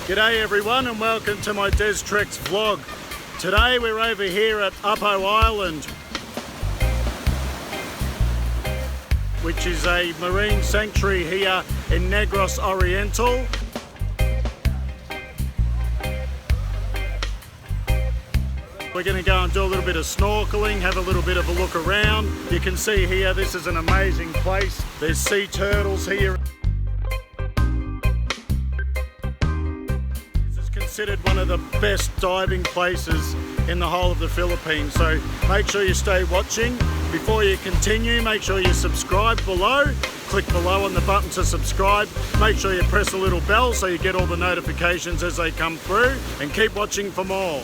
G'day everyone and welcome to my Deztreks vlog. Today we're over here at Apo Island, which is a marine sanctuary here in Negros Oriental. We're going to go and do a little bit of snorkelling, have a little bit of a look around. You can see here, this is an amazing place. There's sea turtles here. Considered one of the best diving places in the whole of the Philippines, so make sure you stay watching. Before you continue, make sure you subscribe below. Click below on the button to subscribe. Make sure you press the little bell so you get all the notifications as they come through, and keep watching for more.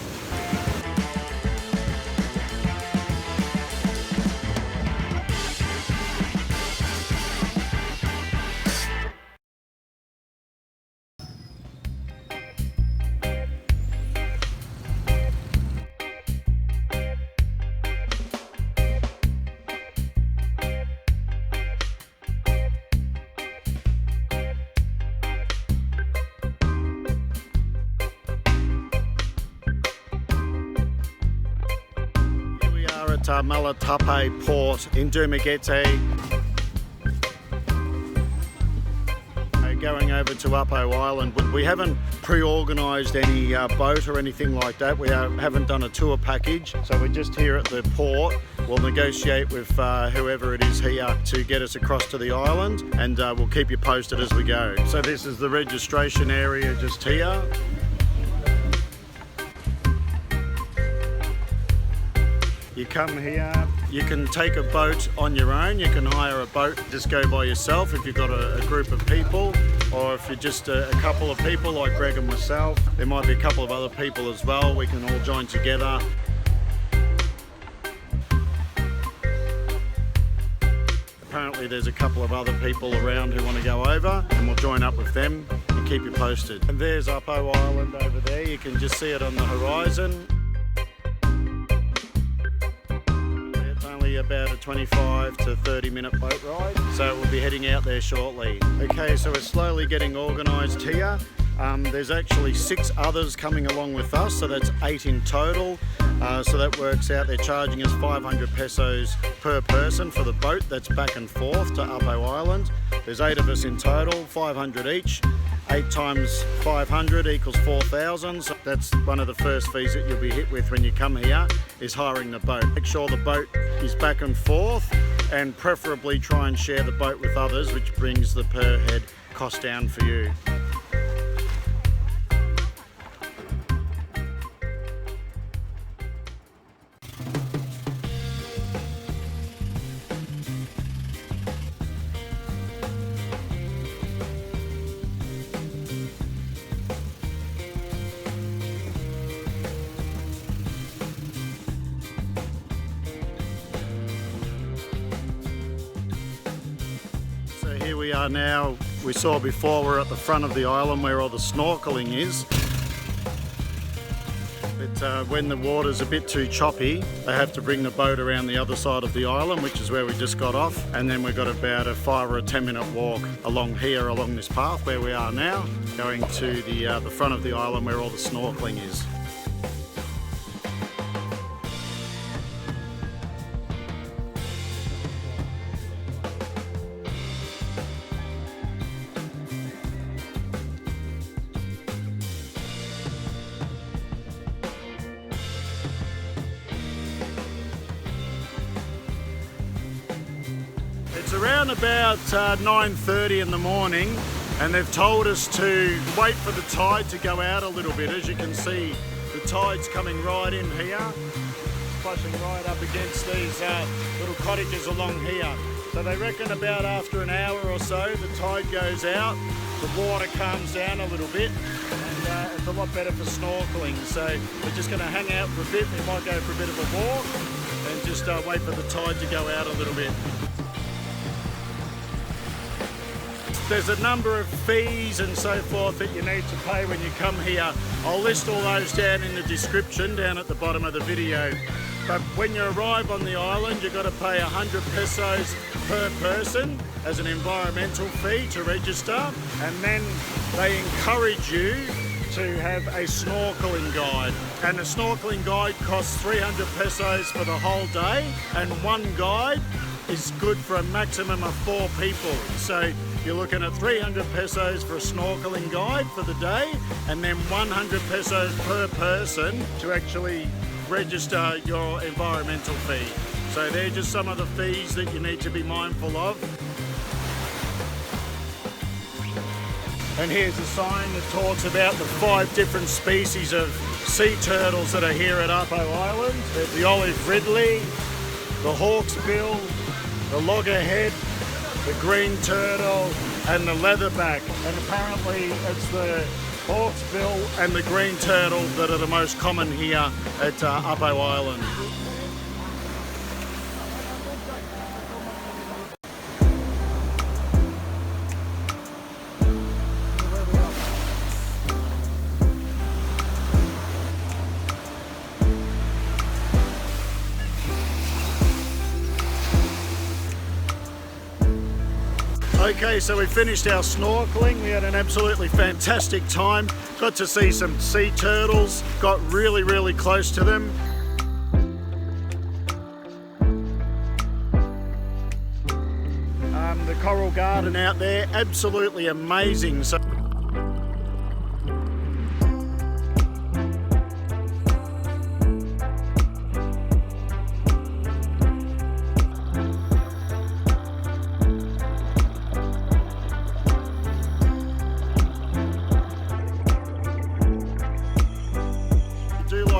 Malatapay port in Dumaguete, going over to Apo Island. We haven't pre-organised any boat or anything like that. We haven't done a tour package, so we're just here at the port. We'll negotiate with whoever it is here to get us across to the island, and we'll keep you posted as we go. So this is the registration area just here. You come here, you can take a boat on your own, you can hire a boat, just go by yourself if you've got a group of people, or if you're just a couple of people like Greg and myself. There might be a couple of other people as well, we can all join together. Apparently there's a couple of other people around who want to go over, and we'll join up with them and keep you posted. And there's Apo Island over there, you can just see it on the horizon. About a 25 to 30 minute boat ride, so we'll be heading out there shortly. Okay, so we're slowly getting organised here. There's actually 6 others coming along with us, so that's 8 in total. So that works out, they're charging us 500 pesos per person for the boat that's back and forth to Apo Island. There's 8 of us in total, 500 each. 8 times 500 equals 4,000. So that's one of the first fees that you'll be hit with when you come here, is hiring the boat. Make sure the boat is back and forth, and preferably try and share the boat with others, which brings the per head cost down for you. Here we are now. We saw before we're at the front of the island where all the snorkelling is. But when the water's a bit too choppy, they have to bring the boat around the other side of the island, which is where we just got off. And then we've got about a 5 or 10 minute walk along here, along this path where we are now, going to the front of the island where all the snorkelling is. It's around about 9:30 in the morning, and they've told us to wait for the tide to go out a little bit. As you can see, the tide's coming right in here, splashing right up against these little cottages along here. So they reckon about after an hour or so, the tide goes out, the water calms down a little bit, and it's a lot better for snorkelling. So we're just going to hang out for a bit. We might go for a bit of a walk and just wait for the tide to go out a little bit. There's a number of fees and so forth that you need to pay when you come here. I'll list all those down in the description down at the bottom of the video. But when you arrive on the island, you've got to pay 100 pesos per person as an environmental fee to register, and then they encourage you to have a snorkelling guide, and the snorkelling guide costs 300 pesos for the whole day, and one guide is good for a maximum of 4 people. So you're looking at 300 pesos for a snorkelling guide for the day, and then 100 pesos per person to actually register your environmental fee. So they're just some of the fees that you need to be mindful of. And here's a sign that talks about the 5 different species of sea turtles that are here at Apo Island. There's the olive ridley, the hawksbill, the loggerhead, the green turtle, and the leatherback. And apparently it's the hawksbill and the green turtle that are the most common here at Apo Island. Okay, so we finished our snorkeling. We had an absolutely fantastic time. Got to see some sea turtles, got really, really close to them. The coral garden out there, absolutely amazing. So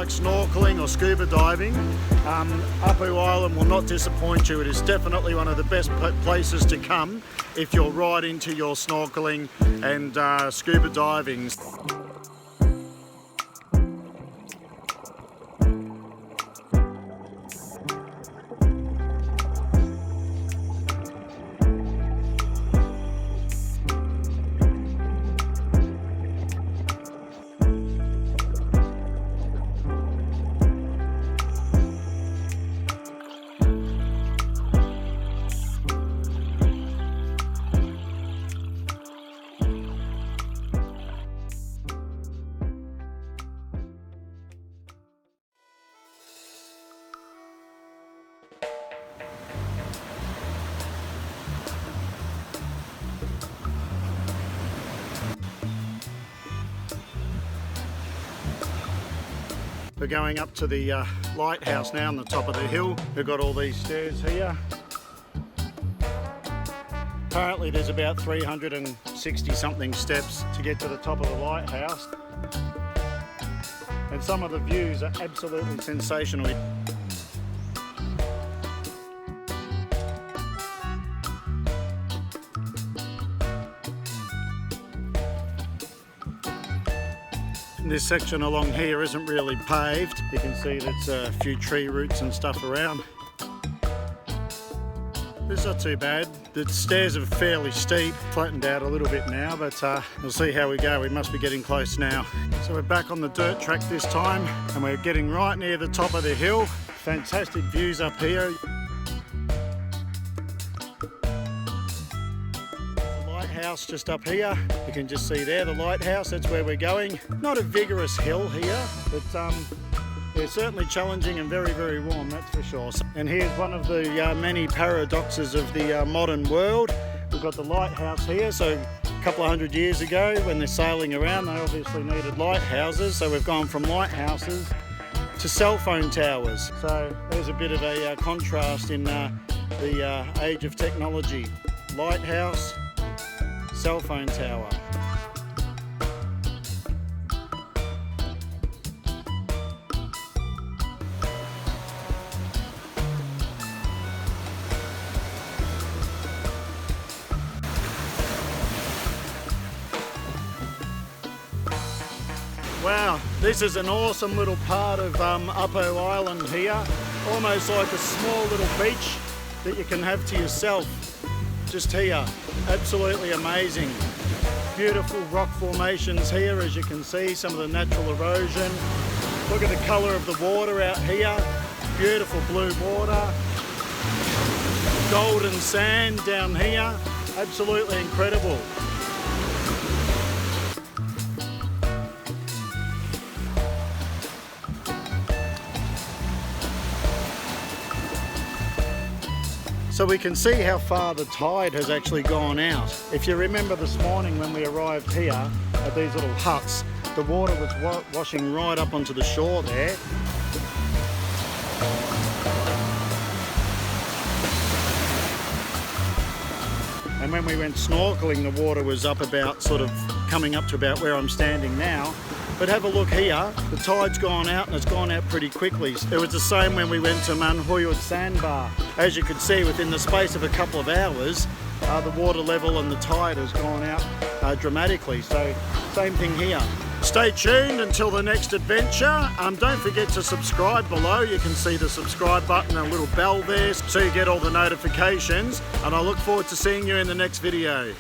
snorkeling or scuba diving, Apo Island will not disappoint you. It is definitely one of the best places to come if you're right into your snorkeling and scuba diving. We're going up to the lighthouse now on the top of the hill. We've got all these stairs here. Apparently there's about 360 something steps to get to the top of the lighthouse. And some of the views are absolutely sensational. This section along here isn't really paved. You can see there's a few tree roots and stuff around. It's not too bad. The stairs are fairly steep, flattened out a little bit now, but we'll see how we go. We must be getting close now. So we're back on the dirt track this time, and we're getting right near the top of the hill. Fantastic views up here. Lighthouse just up here. You can just see there the lighthouse. That's where we're going. Not a vigorous hill here, but they're certainly challenging and very, very warm, that's for sure. And here's one of the many paradoxes of the modern world. We've got the lighthouse here. So a couple of hundred years ago, when they're sailing around, they obviously needed lighthouses. So we've gone from lighthouses to cell phone towers. So there's a bit of a contrast in the age of technology. Lighthouse, cell phone tower. Wow, this is an awesome little part of Apo Island here. Almost like a small little beach that you can have to yourself. Just here, absolutely amazing. Beautiful rock formations here, as you can see, some of the natural erosion. Look at the colour of the water out here. Beautiful blue water. Golden sand down here. Absolutely incredible. So we can see how far the tide has actually gone out. If you remember this morning when we arrived here at these little huts, the water was washing right up onto the shore there. And when we went snorkelling, the water was up about, sort of coming up to about where I'm standing now. But have a look here, the tide's gone out and it's gone out pretty quickly. It was the same when we went to Manhuyud Sandbar. As you could see, within the space of a couple of hours, the water level and the tide has gone out dramatically. So same thing here. Stay tuned until the next adventure. Don't forget to subscribe below. You can see the subscribe button and a little bell there so you get all the notifications. And I look forward to seeing you in the next video.